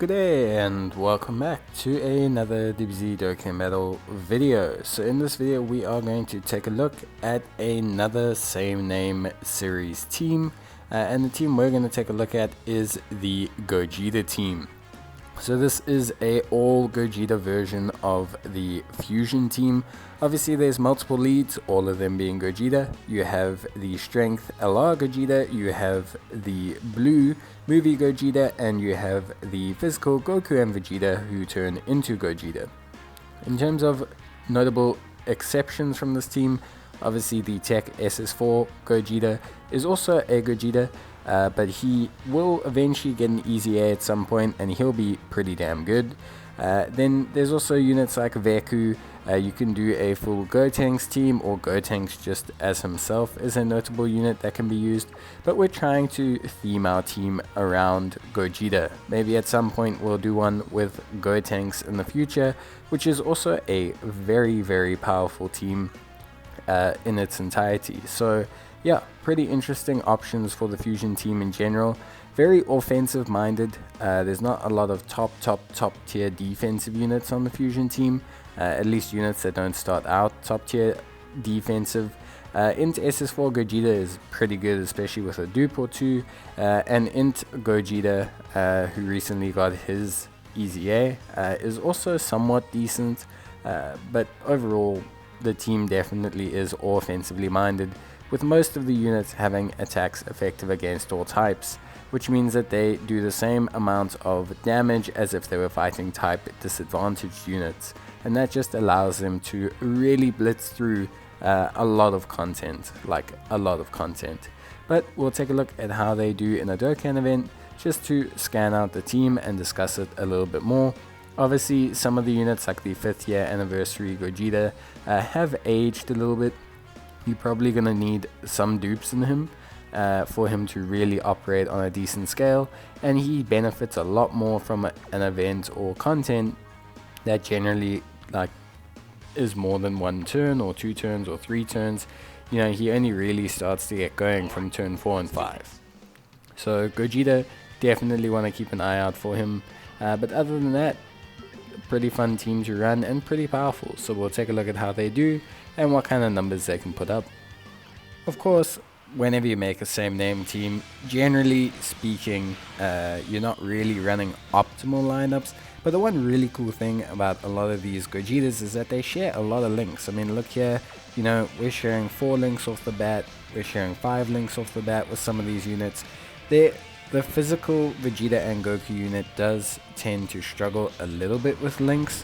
Good day and welcome back to another Dbz Dokkan Metal video. So in this video we are going to take a look at another same name series team, and the team we're going to take a look at is the Gogeta team. So this is a all Gogeta version of the Fusion team. Obviously there's multiple leads, all of them being Gogeta. You have the Strength LR Gogeta, you have the Blue Movie Gogeta, and you have the Physical Goku and Vegeta who turn into Gogeta. In terms of notable exceptions from this team, obviously the Tech SS4 Gogeta is also a Gogeta, but he will eventually get an easy A at some point and he'll be pretty damn good. Then there's also units like Veku. You can do a full Gotenks team, or Gotenks just as himself is a notable unit that can be used, but we're trying to theme our team around Gogeta. Maybe at some point we'll do one with Gotenks in the future, which is also a very powerful team in its entirety. So yeah, pretty interesting options for the Fusion team in general. Very offensive minded. There's not a lot of top tier defensive units on the Fusion team, at least units that don't start out top tier defensive. Int SS4 Gogeta is pretty good, especially with a dupe or two, and Int Gogeta, who recently got his Easy A, is also somewhat decent, but overall the team definitely is offensively minded, with most of the units having attacks effective against all types, which means that they do the same amount of damage as if they were fighting type disadvantaged units, and that just allows them to really blitz through a lot of content. But we'll take a look at how they do in a Dokkan event, just to scan out the team and discuss it a little bit more. Obviously some of the units like the 5th year anniversary Gogeta have aged a little bit. You're probably going to need some dupes in him for him to really operate on a decent scale, and he benefits a lot more from an event or content that generally is more than one turn or 2 turns or 3 turns. You know, he only really starts to get going from turn 4 and 5. So Gogeta, definitely want to keep an eye out for him, but other than that, pretty fun team to run and pretty powerful. So we'll take a look at how they do and what kind of numbers they can put up. Of course, whenever you make a same name team, generally speaking, you're not really running optimal lineups, but the one really cool thing about a lot of these Gogetas is that they share a lot of links. I mean, look here, you know, we're sharing 4 links off the bat, we're sharing 5 links off the bat with some of these units. The physical Vegeta and Goku unit does tend to struggle a little bit with links,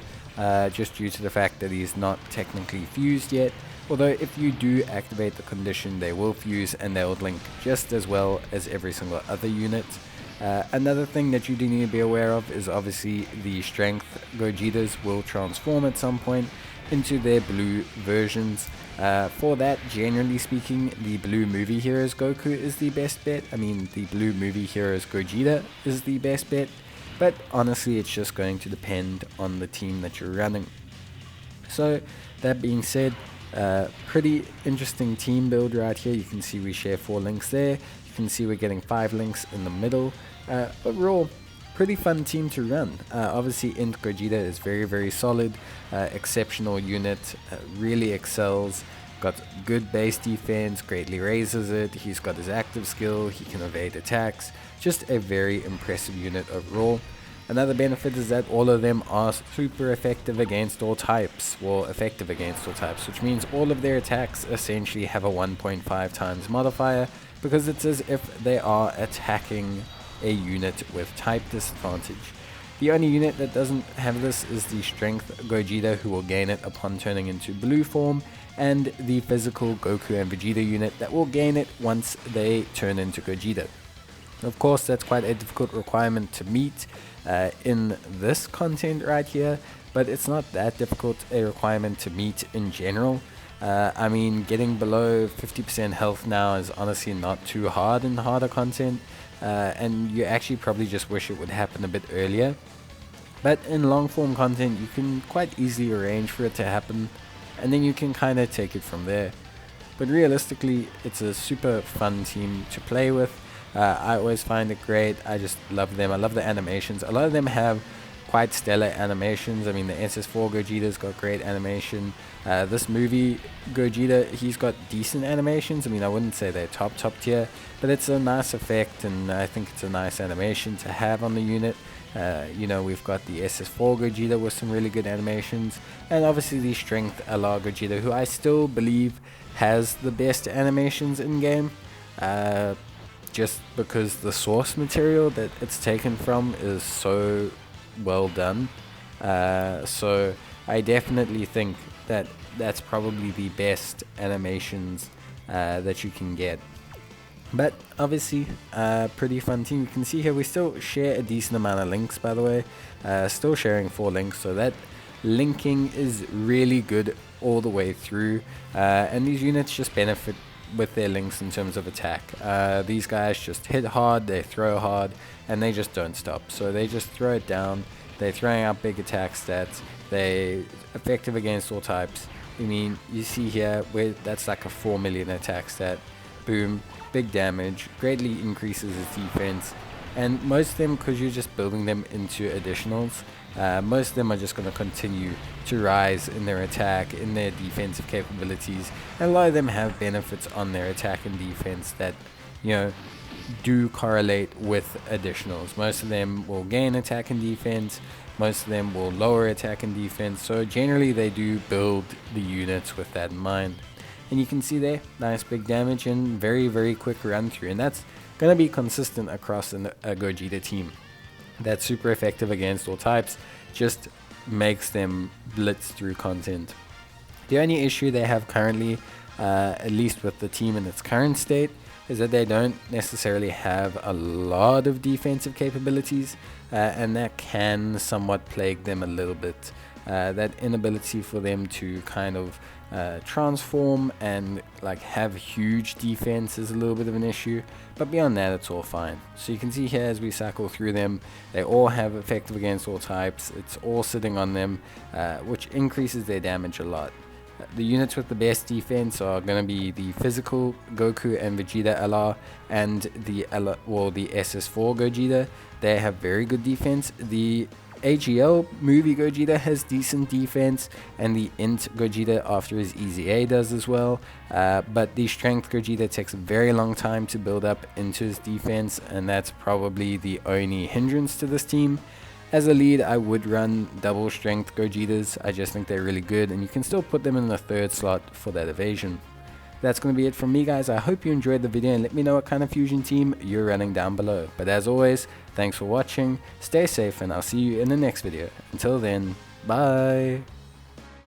just due to the fact that he's not technically fused yet. Although if you do activate the condition, they will fuse and they will link just as well as every single other unit. Another thing that you do need to be aware of is obviously the Strength Gogetas will transform at some point into their blue versions. For that, generally speaking, the Blue Movie Heroes Goku is the best bet. I mean, the Blue Movie Heroes Gogeta is the best bet, but honestly it's just going to depend on the team that you're running. So that being said, pretty interesting team build right here. You can see we share 4 links there. You can see we're getting 5 links in the middle. Overall, pretty fun team to run. Obviously Int Gogeta is very solid, exceptional unit, really excels, got good base defense, greatly raises it, he's got his active skill, he can evade attacks, just a very impressive unit overall. Another benefit is that all of them are super effective against all types, which means all of their attacks essentially have a 1.5 times modifier, because it's as if they are attacking a unit with type disadvantage. The only unit that doesn't have this is the Strength Gogeta, who will gain it upon turning into blue form, and the Physical Goku and Vegeta unit that will gain it once they turn into Gogeta. Of course, that's quite a difficult requirement to meet in this content right here, but it's not that difficult a requirement to meet in general. I mean, getting below 50% health now is honestly not too hard in harder content, and you actually probably just wish it would happen a bit earlier. But in long form content, you can quite easily arrange for it to happen, and then you can kind of take it from there. But realistically, it's a super fun team to play with. I always find it great. I just love them. I love the animations. A lot of them have quite stellar animations. I mean, the SS4 Gogeta's got great animation. This movie Gogeta, he's got decent animations. I mean, I wouldn't say they're top tier, but it's a nice effect, and I think it's a nice animation to have on the unit. We've got the SS4 Gogeta with some really good animations, and obviously the Strength LR Gogeta, who I still believe has the best animations in game, just because the source material that it's taken from is so well done. So I definitely think that that's probably the best animations that you can get. But obviously, pretty fun team. You can see here we still share a decent amount of links, by the way. Still sharing 4 links, so that linking is really good all the way through. And these units just benefit with their links in terms of attack. These guys just hit hard, they throw hard, and they just don't stop. So they just throw it down. They're throwing out big attack stats. They're effective against all types. I mean, you see here where that's like a 4 million attack stat. Boom, big damage, greatly increases his defense, and most of them, because you're just building them into additionals, most of them are just going to continue to rise in their attack, in their defensive capabilities, and a lot of them have benefits on their attack and defense that, do correlate with additionals. Most of them will gain attack and defense, most of them will lower attack and defense, so generally they do build the units with that in mind. And you can see there, nice big damage and very quick run through, and that's going to be consistent across a Gogeta team. That's super effective against all types, just makes them blitz through content. The only issue they have currently, at least with the team in its current state, is that they don't necessarily have a lot of defensive capabilities, and that can somewhat plague them a little bit. That inability for them to kind of transform and like have huge defense is a little bit of an issue, but beyond that it's all fine. So you can see here as we cycle through them, they all have effective against all types. It's all sitting on them, which increases their damage a lot. The units with the best defense are going to be the physical Goku and Vegeta LR, and the SS4 Gogeta. They have very good defense. The AGL movie Gogeta has decent defense, and the Int Gogeta after his EZA does as well, but the Strength Gogeta takes a very long time to build up into his defense, and that's probably the only hindrance to this team. As a lead, I would run double Strength Gogetas. I just think they're really good, and you can still put them in the 3rd slot for that evasion. That's going to be it from me, guys. I hope you enjoyed the video, and let me know what kind of fusion team you're running down below. But as always, thanks for watching, stay safe, and I'll see you in the next video. Until then, bye!